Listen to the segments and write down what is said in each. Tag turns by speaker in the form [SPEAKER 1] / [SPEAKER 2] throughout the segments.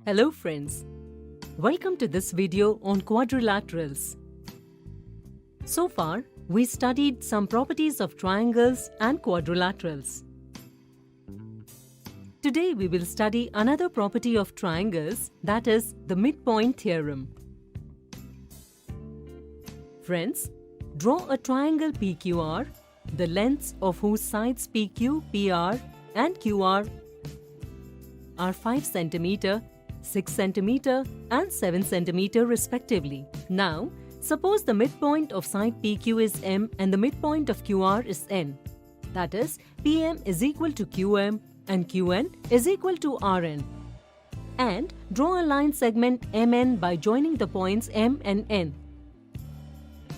[SPEAKER 1] Hello friends, welcome to this video on quadrilaterals. So far, we studied some properties of triangles and quadrilaterals. Today we will study another property of triangles, that is the midpoint theorem. Friends, draw a triangle PQR, the lengths of whose sides PQ, PR and QR are 5 cm, 6 cm and 7 cm respectively. Now, suppose the midpoint of side PQ is M and the midpoint of QR is N. That is, PM is equal to QM and QN is equal to RN. And draw a line segment MN by joining the points M and N.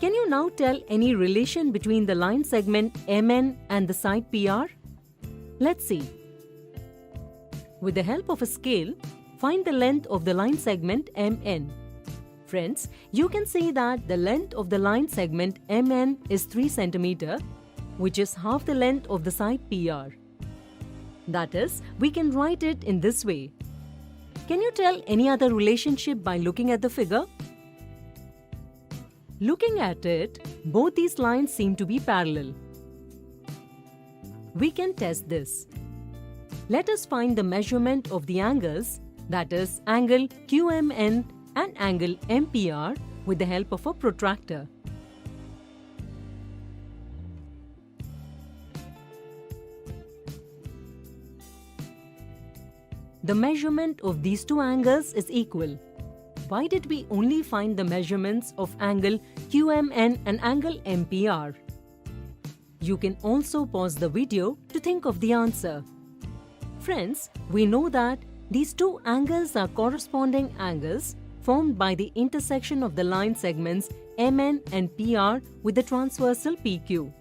[SPEAKER 1] Can you now tell any relation between the line segment MN and the side PR? Let's see. With the help of a scale, find the length of the line segment MN. Friends, you can see that the length of the line segment MN is 3 cm, which is half the length of the side PR. That is, we can write it in this way. Can you tell any other relationship by looking at the figure? Looking at it, both these lines seem to be parallel. We can test this. Let us find the measurement of the angles, that is, angle QMN and angle MPR with the help of a protractor. The measurement of these two angles is equal. Why did we only find the measurements of angle QMN and angle MPR? You can also pause the video to think of the answer. Friends, we know that these two angles are corresponding angles formed by the intersection of the line segments MN and PR with the transversal PQ.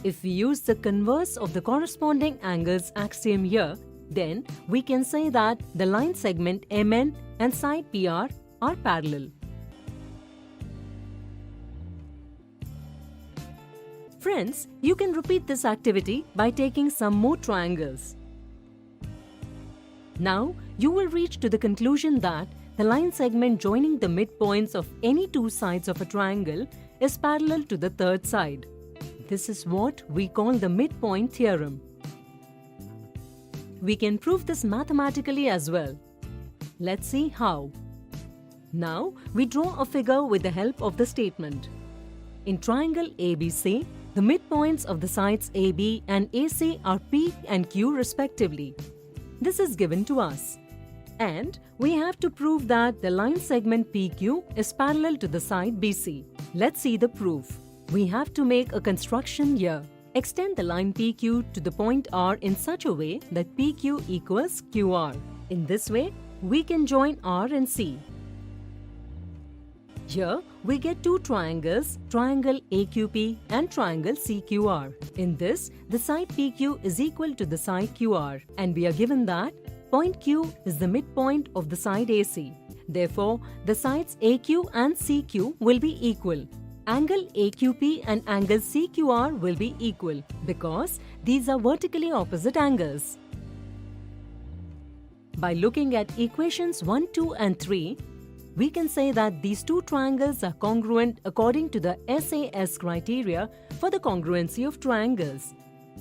[SPEAKER 1] If we use the converse of the corresponding angles axiom here, then we can say that the line segment MN and side PR are parallel. Friends, you can repeat this activity by taking some more triangles. Now, you will reach to the conclusion that the line segment joining the midpoints of any two sides of a triangle is parallel to the third side. This is what we call the midpoint theorem. We can prove this mathematically as well. Let's see how. Now, we draw a figure with the help of the statement. In triangle ABC, the midpoints of the sides AB and AC are P and Q respectively. This is given to us. And we have to prove that the line segment PQ is parallel to the side BC. Let's see the proof. We have to make a construction here. Extend the line PQ to the point R in such a way that PQ equals QR. In this way, we can join R and C. Here, we get two triangles, triangle AQP and triangle CQR. In this, the side PQ is equal to the side QR, and we are given that point Q is the midpoint of the side AC. Therefore, the sides AQ and CQ will be equal. Angle AQP and angle CQR will be equal because these are vertically opposite angles. By looking at equations 1, 2 and 3, we can say that these two triangles are congruent according to the SAS criteria for the congruency of triangles.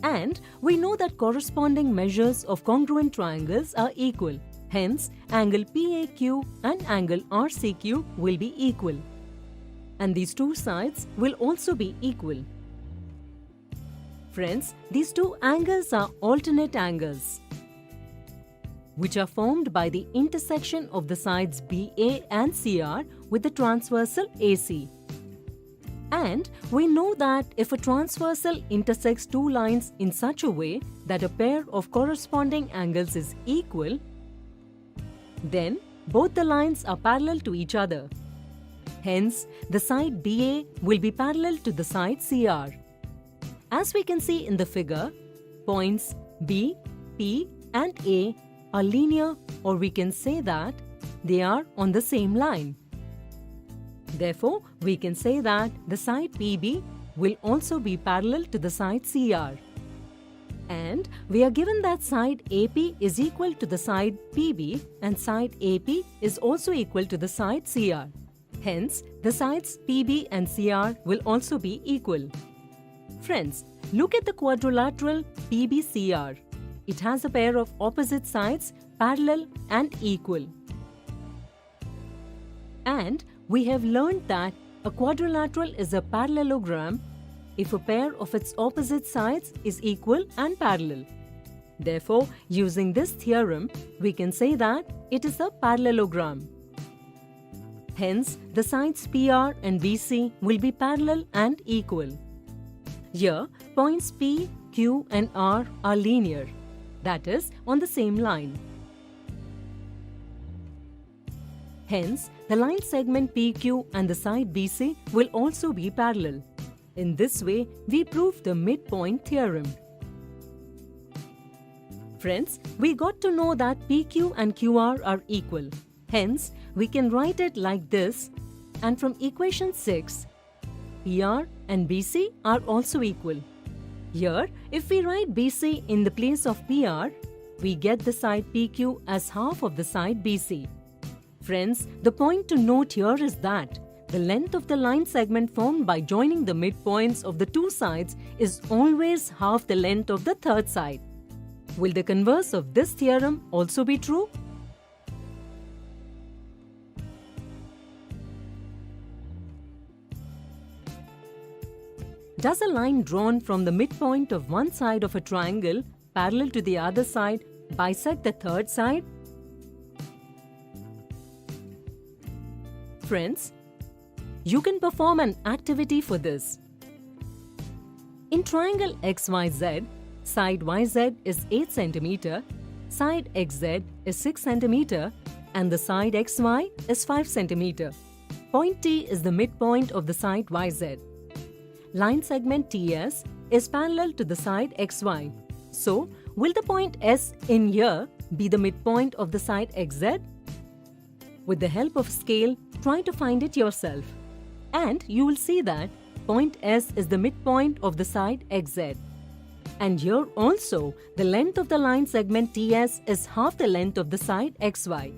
[SPEAKER 1] And we know that corresponding measures of congruent triangles are equal. Hence, angle PAQ and angle RCQ will be equal. And these two sides will also be equal. Friends, these two angles are alternate angles, which are formed by the intersection of the sides BA and CR with the transversal AC. And we know that if a transversal intersects two lines in such a way that a pair of corresponding angles is equal, then both the lines are parallel to each other. Hence, the side BA will be parallel to the side CR. As we can see in the figure, points B, P and A are linear, or we can say that they are on the same line. Therefore, we can say that the side PB will also be parallel to the side CR. And we are given that side AP is equal to the side PB and side AP is also equal to the side CR. Hence, the sides PB and CR will also be equal. Friends, look at the quadrilateral PBCR. It has a pair of opposite sides parallel and equal. And we have learned that a quadrilateral is a parallelogram if a pair of its opposite sides is equal and parallel. Therefore, using this theorem, we can say that it is a parallelogram. Hence, the sides PR and BC will be parallel and equal. Here, points P, Q and R are linear, that is, on the same line. Hence, the line segment PQ and the side BC will also be parallel. In this way, we prove the midpoint theorem. Friends, we got to know that PQ and QR are equal. Hence, we can write it like this, and from equation 6, PR and BC are also equal. Here, if we write BC in the place of PR, we get the side PQ as half of the side BC. Friends, the point to note here is that the length of the line segment formed by joining the midpoints of the two sides is always half the length of the third side. Will the converse of this theorem also be true? Does a line drawn from the midpoint of one side of a triangle parallel to the other side bisect the third side? Friends, you can perform an activity for this. In triangle XYZ, side YZ is 8 cm, side XZ is 6 cm, and the side XY is 5 cm. Point T is the midpoint of the side YZ. Line segment TS is parallel to the side XY. So, will the point S in here be the midpoint of the side XZ? With the help of scale, try to find it yourself. And you will see that point S is the midpoint of the side XZ. And here also, the length of the line segment TS is half the length of the side XY.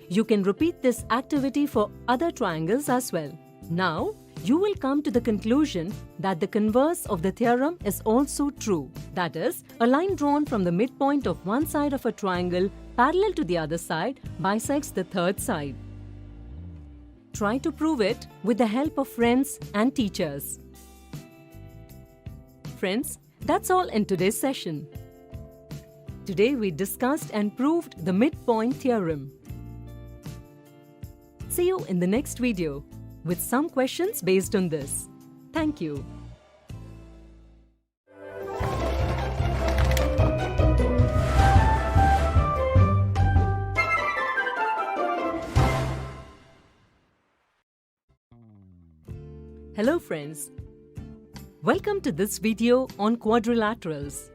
[SPEAKER 1] You can repeat this activity for other triangles as well. Now, you will come to the conclusion that the converse of the theorem is also true. That is, a line drawn from the midpoint of one side of a triangle parallel to the other side bisects the third side. Try to prove it with the help of friends and teachers. Friends, that's all in today's session. Today we discussed and proved the midpoint theorem. See you in the next video with some questions based on this. Thank you. Hello friends. Welcome to this video on quadrilaterals.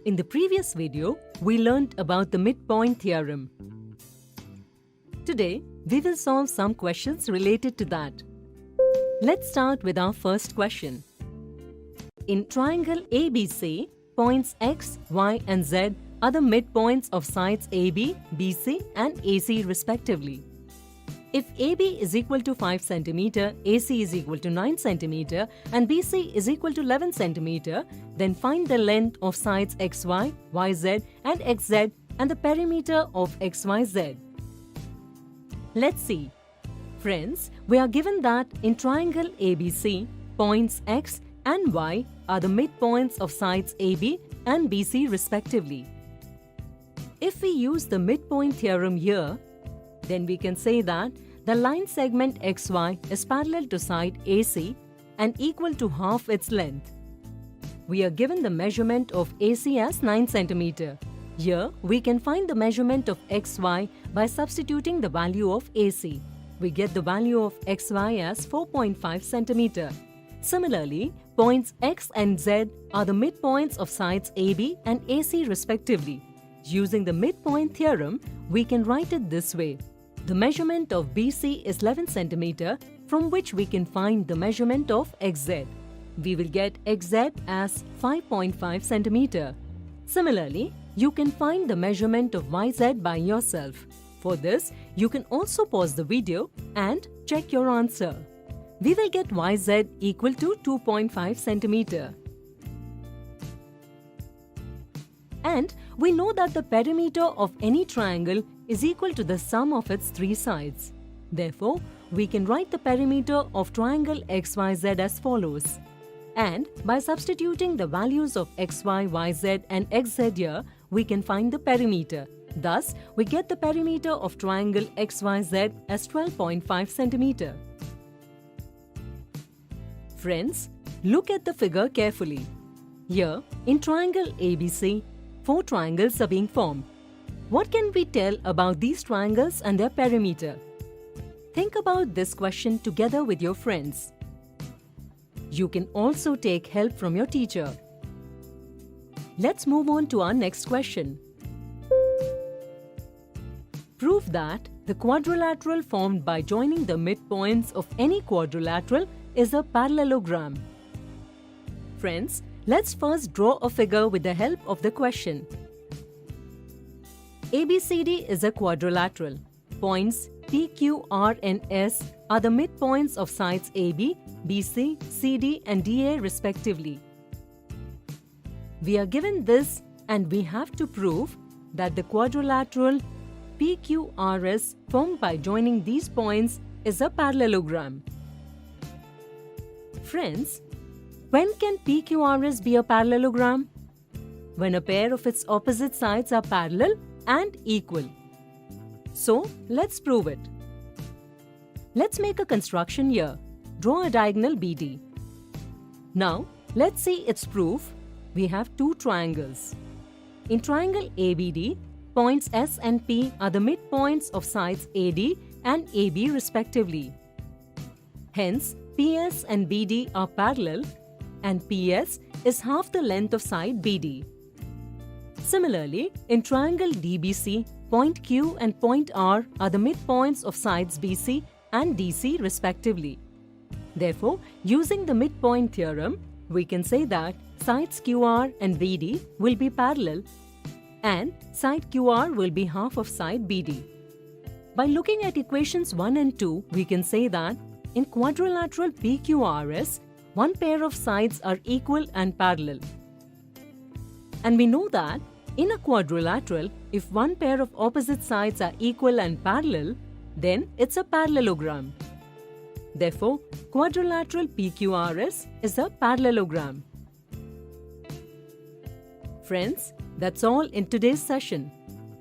[SPEAKER 1] In the previous video, we learned about the midpoint theorem. Today, we will solve some questions related to that. Let's start with our first question. In triangle ABC, points X, Y and Z are the midpoints of sides AB, BC and AC respectively. If AB is equal to 5 cm, AC is equal to 9 cm and BC is equal to 11 cm, then find the length of sides XY, YZ and XZ and the perimeter of XYZ. Let's see. Friends, we are given that in triangle ABC, points X and Y are the midpoints of sides AB and BC respectively. If we use the midpoint theorem here, then we can say that the line segment XY is parallel to side AC and equal to half its length. We are given the measurement of AC as 9 cm. Here, we can find the measurement of XY by substituting the value of AC. We get the value of XY as 4.5 cm. Similarly, points X and Z are the midpoints of sides AB and AC respectively. Using the midpoint theorem, we can write it this way. The measurement of BC is 11 cm, from which we can find the measurement of XZ. we will get xz as 5.5 centimeter. Similarly, you can find the measurement of yz by yourself. For this, you can also pause the video and check your answer. We will get yz equal to 2.5 centimeter. And we know that the perimeter of any triangle is equal to the sum of its three sides. Therefore, we can write the perimeter of triangle XYZ as follows. And by substituting the values of xy, yz and xz here, we can find the perimeter. Thus, we get the perimeter of triangle XYZ as 12.5 centimeter. Friends, look at the figure carefully. Here, in triangle ABC, 4 triangles are being formed. What can we tell about these triangles and their perimeter? Think about this question together with your friends. You can also take help from your teacher. Let's move on to our next question. Prove that the quadrilateral formed by joining the midpoints of any quadrilateral is a parallelogram. Friends, let's first draw a figure with the help of the question. ABCD is a quadrilateral. Points P, Q, R and S are the midpoints of sides AB, BC, CD and DA respectively. We are given this and we have to prove that the quadrilateral PQRS formed by joining these points is a parallelogram. Friends, when can PQRS be a parallelogram? When a pair of its opposite sides are parallel and equal. So, let's prove it. Let's make a construction here. Draw a diagonal BD. Now, let's see its proof. We have two triangles. In triangle ABD, points S and P are the midpoints of sides AD and AB respectively. Hence, PS and BD are parallel and PS is half the length of side BD. Similarly, in triangle DBC, point Q and point R are the midpoints of sides BC and DC respectively. Therefore, using the midpoint theorem, we can say that sides QR and BD will be parallel and side QR will be half of side BD. By looking at equations 1 and 2, we can say that in quadrilateral PQRS, one pair of sides are equal and parallel. And we know that in a quadrilateral, if one pair of opposite sides are equal and parallel, then it's a parallelogram. Therefore, quadrilateral PQRS is a parallelogram. Friends, that's all in today's session.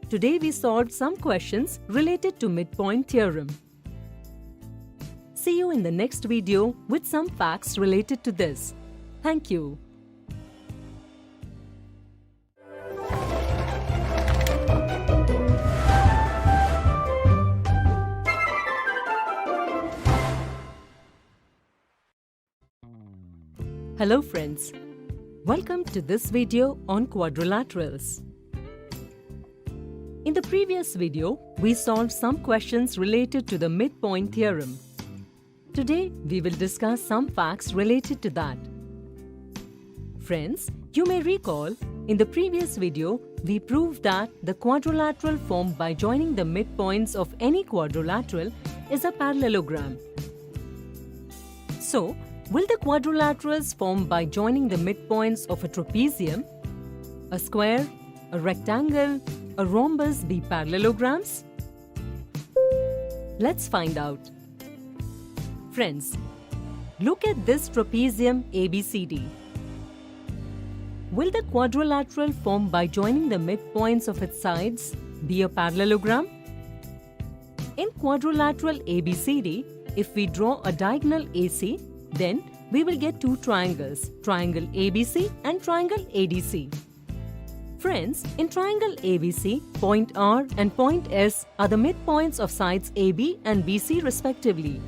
[SPEAKER 1] Today we solved some questions related to midpoint theorem. See you in the next video with some facts related to this. Thank you. Hello friends, welcome to this video on quadrilaterals. In the previous video, we solved some questions related to the midpoint theorem. Today, we will discuss some facts related to that. Friends, you may recall, in the previous video, we proved that the quadrilateral formed by joining the midpoints of any quadrilateral is a parallelogram. So, will the quadrilaterals formed by joining the midpoints of a trapezium, a square, a rectangle, a rhombus be parallelograms? Let's find out. Friends, look at this trapezium ABCD. Will the quadrilateral formed by joining the midpoints of its sides be a parallelogram? In quadrilateral ABCD, if we draw a diagonal AC, then we will get two triangles, triangle ABC and triangle ADC. Friends, in triangle ABC, point R and point S are the midpoints of sides AB and BC respectively.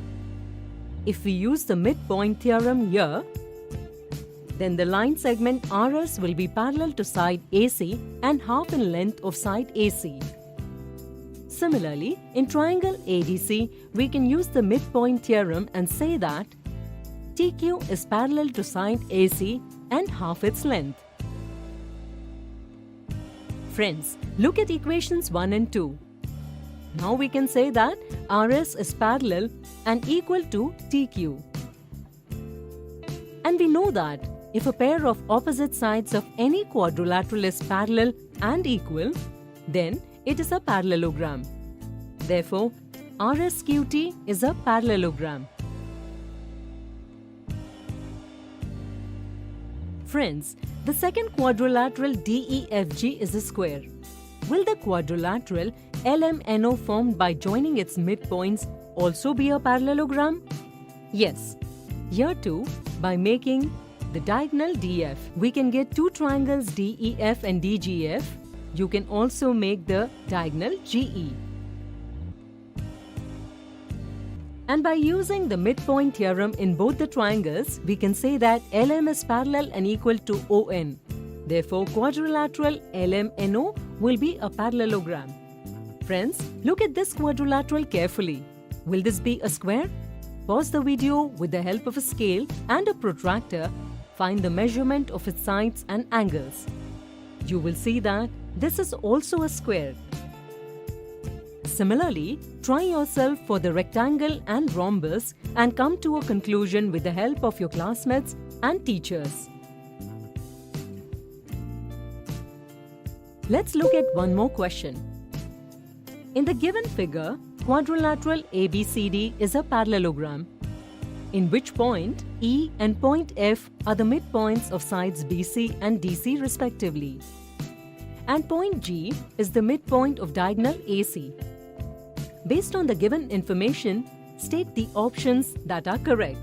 [SPEAKER 1] If we use the midpoint theorem here, then the line segment RS will be parallel to side AC and half in length of side AC. Similarly, in triangle ADC, we can use the midpoint theorem and say that TQ is parallel to side AC and half its length. Friends, look at equations 1 and 2. Now we can say that RS is parallel and equal to TQ. And we know that if a pair of opposite sides of any quadrilateral is parallel and equal, then it is a parallelogram. Therefore, RSQT is a parallelogram. Friends, the second quadrilateral DEFG is a square. Will the quadrilateral LMNO formed by joining its midpoints also be a parallelogram? Yes. Here too, by making the diagonal DF, we can get two triangles DEF and DGF. You can also make the diagonal GE. And by using the midpoint theorem in both the triangles, we can say that LM is parallel and equal to ON. Therefore, quadrilateral LMNO will be a parallelogram. Friends, look at this quadrilateral carefully. Will this be a square? Pause the video with the help of a scale and a protractor. Find the measurement of its sides and angles. You will see that this is also a square. Similarly, try yourself for the rectangle and rhombus and come to a conclusion with the help of your classmates and teachers. Let's look at one more question. In the given figure, quadrilateral ABCD is a parallelogram, in which point E and point F are the midpoints of sides BC and DC respectively, and point G is the midpoint of diagonal AC. Based on the given information, state the options that are correct.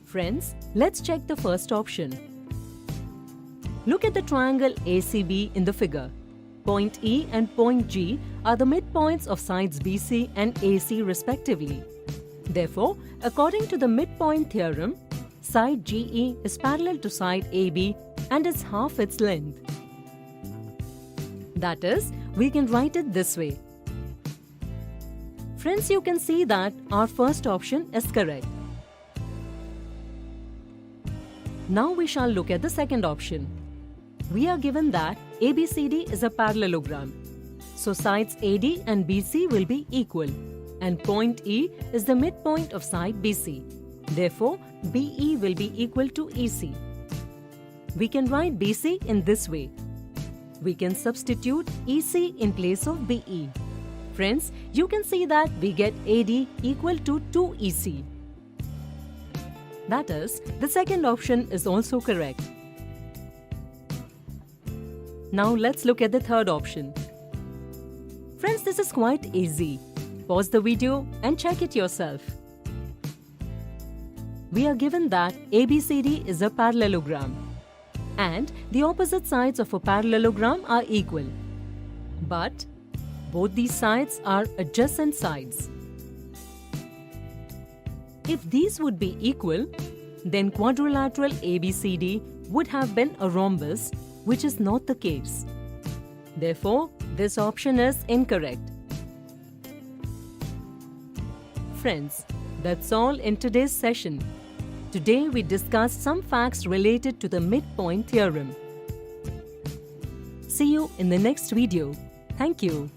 [SPEAKER 1] Friends, let's check the first option. Look at the triangle ACB in the figure. Point E and point G are the midpoints of sides BC and AC respectively. Therefore, according to the midpoint theorem, side GE is parallel to side AB and is half its length. That is, we can write it this way. Friends, you can see that our first option is correct. Now we shall look at the second option. We are given that ABCD is a parallelogram. So sides AD and BC will be equal, and point E is the midpoint of side BC. Therefore, BE will be equal to EC. We can write BC in this way. We can substitute EC in place of BE. Friends, you can see that we get AD equal to 2EC. That is, the second option is also correct. Now let's look at the third option. Friends, this is quite easy. Pause the video and check it yourself. We are given that ABCD is a parallelogram, and the opposite sides of a parallelogram are equal. But both these sides are adjacent sides. If these would be equal, then quadrilateral ABCD would have been a rhombus, which is not the case. Therefore, this option is incorrect. Friends, that's all in today's session. Today we discussed some facts related to the midpoint theorem. See you in the next video. Thank you.